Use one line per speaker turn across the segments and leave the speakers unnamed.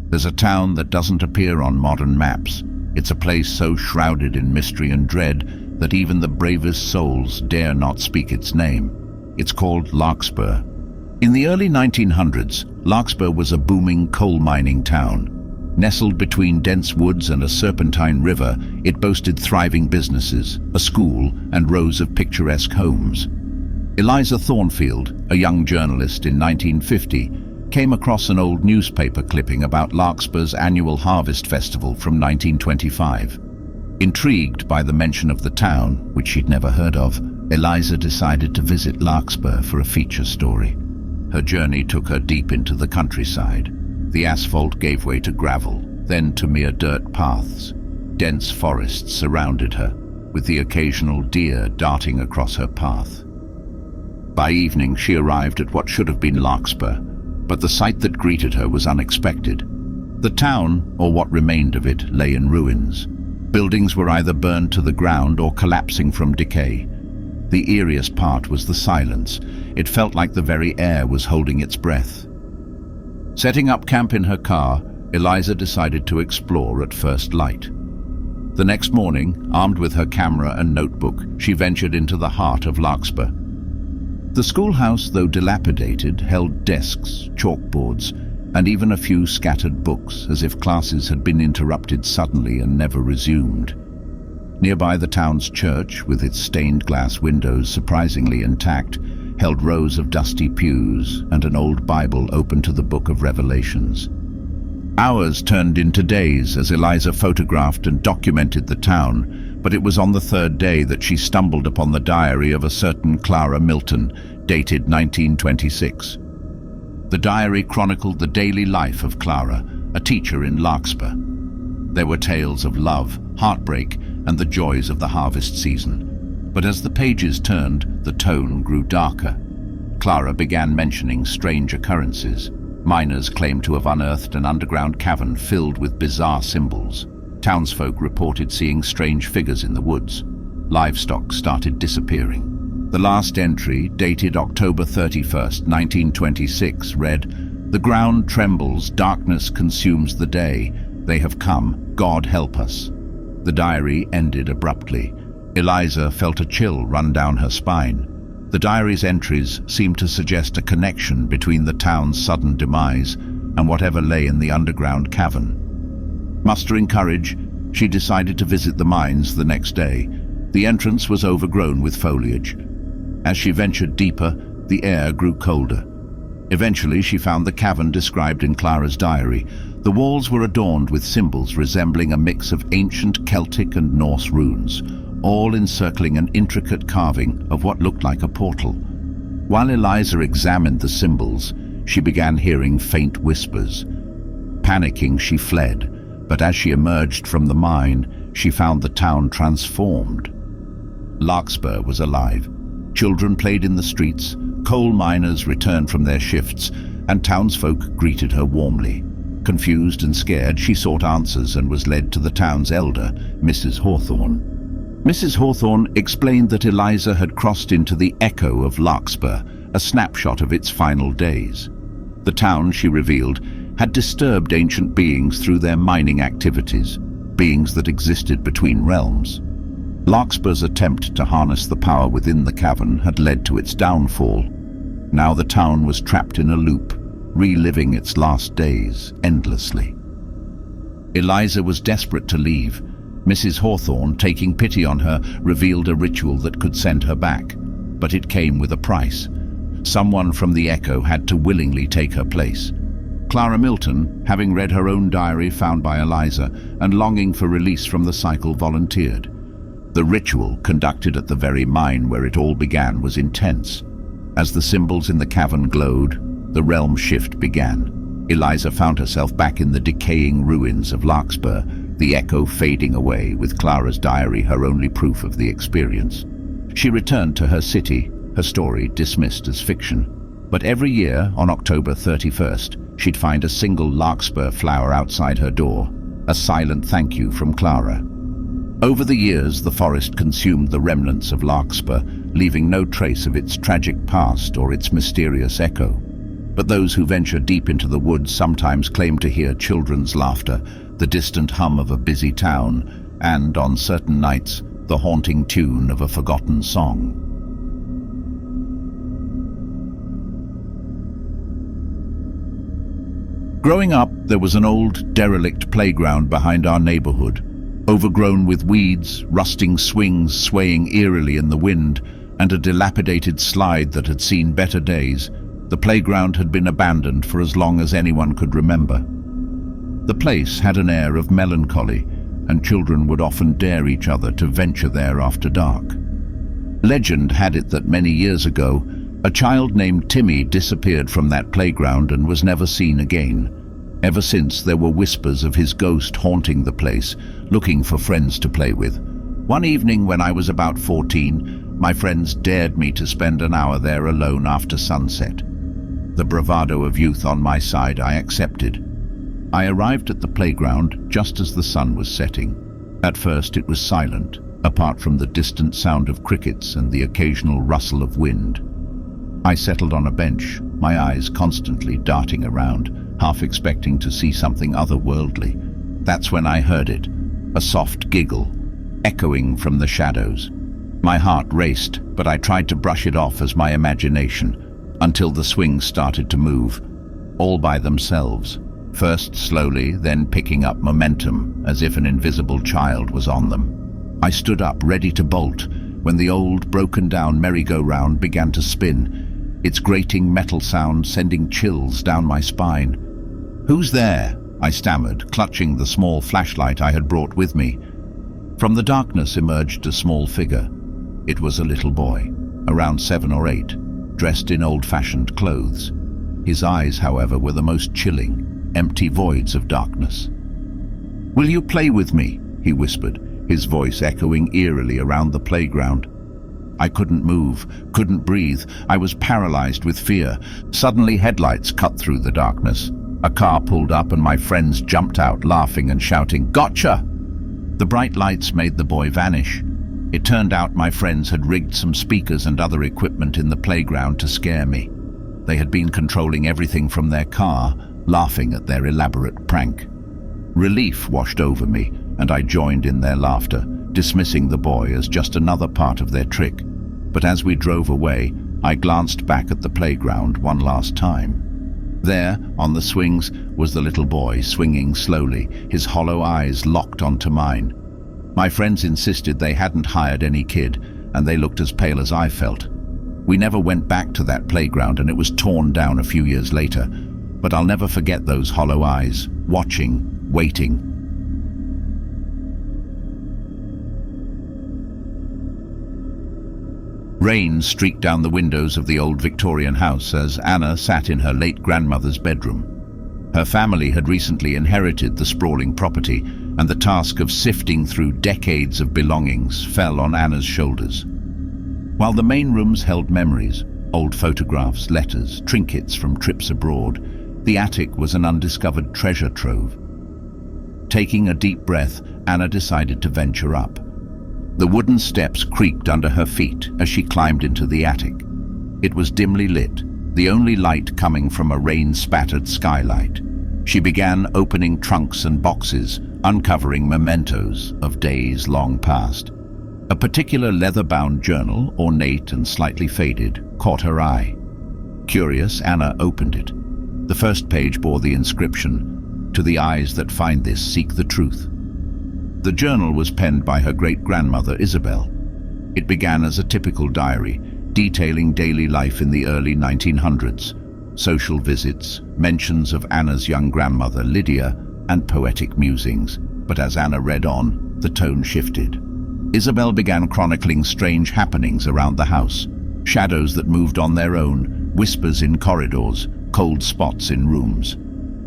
There's a town that doesn't appear on modern maps. It's a place so shrouded in mystery and dread that even the bravest souls dare not speak its name. It's called Larkspur. In the early 1900s, Larkspur was a booming coal mining town. Nestled between dense woods and a serpentine river, it boasted thriving businesses, a school, and rows of picturesque homes. Eliza Thornfield, a young journalist in 1950, came across an old newspaper clipping about Larkspur's annual harvest festival from 1925. Intrigued by the mention of the town, which she'd never heard of, Eliza decided to visit Larkspur for a feature story. Her journey took her deep into the countryside. The asphalt gave way to gravel, then to mere dirt paths. Dense forests surrounded her, with the occasional deer darting across her path. By evening, she arrived at what should have been Larkspur, but the sight that greeted her was unexpected. The town, or what remained of it, lay in ruins. Buildings were either burned to the ground or collapsing from decay. The eeriest part was the silence. It felt like the very air was holding its breath. Setting up camp in her car, Eliza decided to explore at first light. The next morning, armed with her camera and notebook, she ventured into the heart of Larkspur. The schoolhouse, though dilapidated, held desks, chalkboards, and even a few scattered books, as if classes had been interrupted suddenly and never resumed. Nearby, the town's church, with its stained glass windows surprisingly intact, held rows of dusty pews and an old Bible open to the Book of Revelations. Hours turned into days as Eliza photographed and documented the town, but it was on the third day that she stumbled upon the diary of a certain Clara Milton, dated 1926. The diary chronicled the daily life of Clara, a teacher in Larkspur. There were tales of love, heartbreak, and the joys of the harvest season. But as the pages turned, the tone grew darker. Clara began mentioning strange occurrences. Miners claimed to have unearthed an underground cavern filled with bizarre symbols. Townsfolk reported seeing strange figures in the woods. Livestock started disappearing. The last entry, dated October 31st, 1926, read, "The ground trembles, darkness consumes the day. They have come, God help us." The diary ended abruptly. Eliza felt a chill run down her spine. The diary's entries seemed to suggest a connection between the town's sudden demise and whatever lay in the underground cavern. Mustering courage, she decided to visit the mines the next day. The entrance was overgrown with foliage. As she ventured deeper, the air grew colder. Eventually, she found the cavern described in Clara's diary. The walls were adorned with symbols resembling a mix of ancient Celtic and Norse runes, all encircling an intricate carving of what looked like a portal. While Eliza examined the symbols, she began hearing faint whispers. Panicking, she fled, but as she emerged from the mine, she found the town transformed. Larkspur was alive. Children played in the streets, coal miners returned from their shifts, and townsfolk greeted her warmly. Confused and scared, she sought answers and was led to the town's elder, Mrs. Hawthorne. Mrs. Hawthorne explained that Eliza had crossed into the echo of Larkspur, a snapshot of its final days. The town, she revealed, had disturbed ancient beings through their mining activities, beings that existed between realms. Larkspur's attempt to harness the power within the cavern had led to its downfall. Now the town was trapped in a loop, reliving its last days endlessly. Eliza was desperate to leave. Mrs. Hawthorne, taking pity on her, revealed a ritual that could send her back. But it came with a price. Someone from the echo had to willingly take her place. Clara Milton, having read her own diary found by Eliza and longing for release from the cycle, volunteered. The ritual, conducted at the very mine where it all began, was intense. As the symbols in the cavern glowed, the realm shift began. Eliza found herself back in the decaying ruins of Larkspur, the echo fading away, with Clara's diary her only proof of the experience. She returned to her city, her story dismissed as fiction. But every year, on October 31st, she'd find a single Larkspur flower outside her door, a silent thank you from Clara. Over the years, the forest consumed the remnants of Larkspur, leaving no trace of its tragic past or its mysterious echo. but those who venture deep into the woods sometimes claim to hear children's laughter, the distant hum of a busy town, and, on certain nights, the haunting tune of a forgotten song. Growing up, there was an old, derelict playground behind our neighborhood, overgrown with weeds, rusting swings swaying eerily in the wind, and a dilapidated slide that had seen better days. The playground had been abandoned for as long as anyone could remember. The place had an air of melancholy, and children would often dare each other to venture there after dark. Legend had it that many years ago, a child named Timmy disappeared from that playground and was never seen again. Ever since, there were whispers of his ghost haunting the place, looking for friends to play with. One evening when I was about 14, my friends dared me to spend an hour there alone after sunset. The bravado of youth on my side, I accepted. I arrived at the playground just as the sun was setting. At first it was silent, apart from the distant sound of crickets and the occasional rustle of wind. I settled on a bench, my eyes constantly darting around, half expecting to see something otherworldly. That's when I heard it, a soft giggle, echoing from the shadows. My heart raced, but I tried to brush it off as my imagination, until the swings started to move, all by themselves. First slowly, then picking up momentum, as if an invisible child was on them. I stood up, ready to bolt, when the old, broken-down merry-go-round began to spin, its grating metal sound sending chills down my spine. "Who's there?" I stammered, clutching the small flashlight I had brought with me. From the darkness emerged a small figure. It was a little boy, around 7 or 8, dressed in old-fashioned clothes. His eyes, however, were the most chilling, empty voids of darkness. "Will you play with me?" he whispered, his voice echoing eerily around the playground. I couldn't move, couldn't breathe. I was paralyzed with fear. Suddenly, headlights cut through the darkness. A car pulled up and my friends jumped out, laughing and shouting, "Gotcha!" The bright lights made the boy vanish. It turned out my friends had rigged some speakers and other equipment in the playground to scare me. They had been controlling everything from their car, laughing at their elaborate prank. Relief washed over me, and I joined in their laughter, dismissing the boy as just another part of their trick. But as we drove away, I glanced back at the playground one last time. There, on the swings, was the little boy, swinging slowly, his hollow eyes locked onto mine. My friends insisted they hadn't hired any kid, and they looked as pale as I felt. We never went back to that playground, and it was torn down a few years later. But I'll never forget those hollow eyes, watching, waiting. Rain streaked down the windows of the old Victorian house as Anna sat in her late grandmother's bedroom. Her family had recently inherited the sprawling property, and the task of sifting through decades of belongings fell on Anna's shoulders. While the main rooms held memories, old photographs, letters, trinkets from trips abroad, the attic was an undiscovered treasure trove. Taking a deep breath, Anna decided to venture up. The wooden steps creaked under her feet as she climbed into the attic. It was dimly lit, the only light coming from a rain-spattered skylight. She began opening trunks and boxes, uncovering mementos of days long past. A particular leather-bound journal, ornate and slightly faded, caught her eye. Curious, Anna opened it. The first page bore the inscription, "To the eyes that find this, seek the truth." The journal was penned by her great-grandmother, Isabel. It began as a typical diary, detailing daily life in the early 1900s, social visits, mentions of Anna's young grandmother, Lydia, and poetic musings. But as Anna read on, the tone shifted. Isabel began chronicling strange happenings around the house, shadows that moved on their own, whispers in corridors, cold spots in rooms.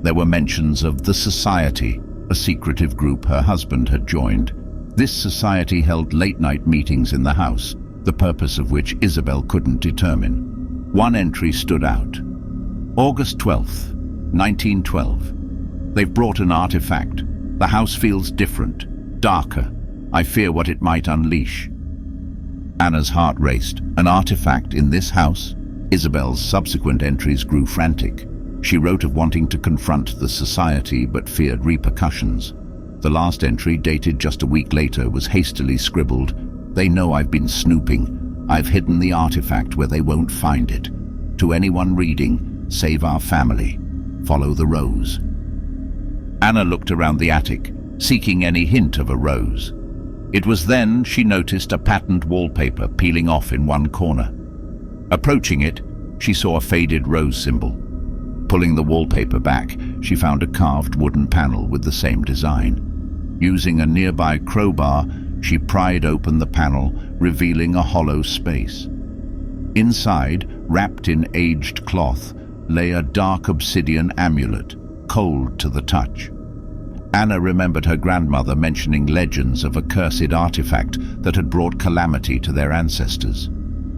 There were mentions of the Society, a secretive group her husband had joined. This society held late-night meetings in the house, the purpose of which Isabel couldn't determine. One entry stood out. August 12th, 1912. They've brought an artifact. The house feels different, darker. I fear what it might unleash. Anna's heart raced. An artifact in this house? Isabel's subsequent entries grew frantic. She wrote of wanting to confront the society but feared repercussions. The last entry, dated just a week later, was hastily scribbled, "They know I've been snooping. I've hidden the artifact where they won't find it. To anyone reading, save our family. Follow the rose." Anna looked around the attic, seeking any hint of a rose. It was then she noticed a patterned wallpaper peeling off in one corner. Approaching it, she saw a faded rose symbol. Pulling the wallpaper back, she found a carved wooden panel with the same design. Using a nearby crowbar, she pried open the panel, revealing a hollow space. Inside, wrapped in aged cloth, lay a dark obsidian amulet, cold to the touch. Anna remembered her grandmother mentioning legends of a cursed artifact that had brought calamity to their ancestors.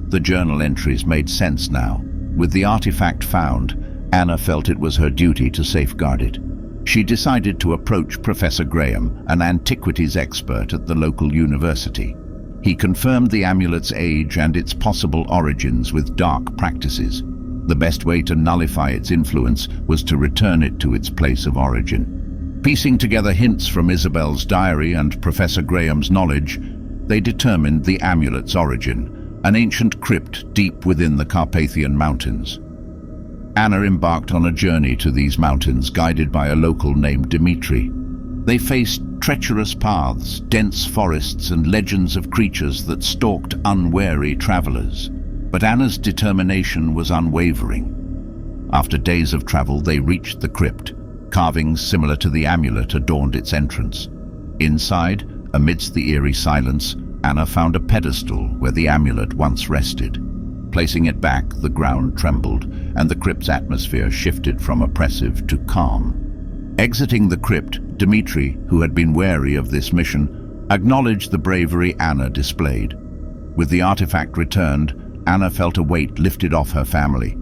The journal entries made sense now. With the artifact found, Anna felt it was her duty to safeguard it. She decided to approach Professor Graham, an antiquities expert at the local university. He confirmed the amulet's age and its possible origins with dark practices. The best way to nullify its influence was to return it to its place of origin. Piecing together hints from Isabel's diary and Professor Graham's knowledge, they determined the amulet's origin, an ancient crypt deep within the Carpathian Mountains. Anna embarked on a journey to these mountains, guided by a local named Dimitri. They faced treacherous paths, dense forests, and legends of creatures that stalked unwary travelers. But Anna's determination was unwavering. After days of travel, they reached the crypt. Carvings similar to the amulet adorned its entrance. Inside, amidst the eerie silence, Anna found a pedestal where the amulet once rested. Placing it back, the ground trembled, and the crypt's atmosphere shifted from oppressive to calm. Exiting the crypt, Dimitri, who had been wary of this mission, acknowledged the bravery Anna displayed. With the artifact returned, Anna felt a weight lifted off her family.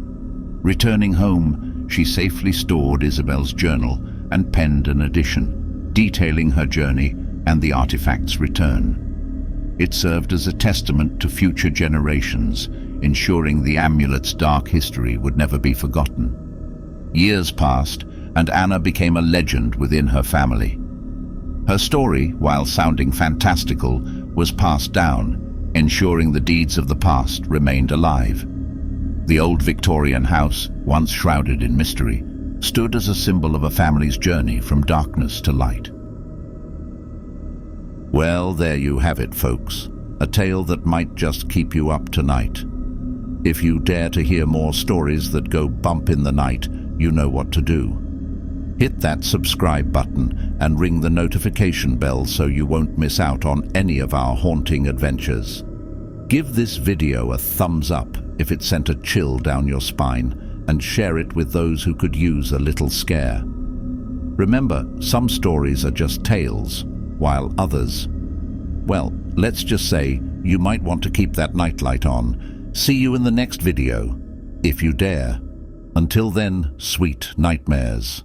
Returning home, she safely stored Isabel's journal and penned an edition, detailing her journey and the artifact's return. It served as a testament to future generations, ensuring the amulet's dark history would never be forgotten. Years passed, and Anna became a legend within her family. Her story, while sounding fantastical, was passed down, ensuring the deeds of the past remained alive. The old Victorian house, once shrouded in mystery, stood as a symbol of a family's journey from darkness to light. Well, there you have it, folks. A tale that might just keep you up tonight. If you dare to hear more stories that go bump in the night, you know what to do. Hit that subscribe button and ring the notification bell so you won't miss out on any of our haunting adventures. Give this video a thumbs up if it sent a chill down your spine, and share it with those who could use a little scare. Remember, some stories are just tales, while others, well, let's just say you might want to keep that nightlight on. See you in the next video, if you dare. Until then, sweet nightmares.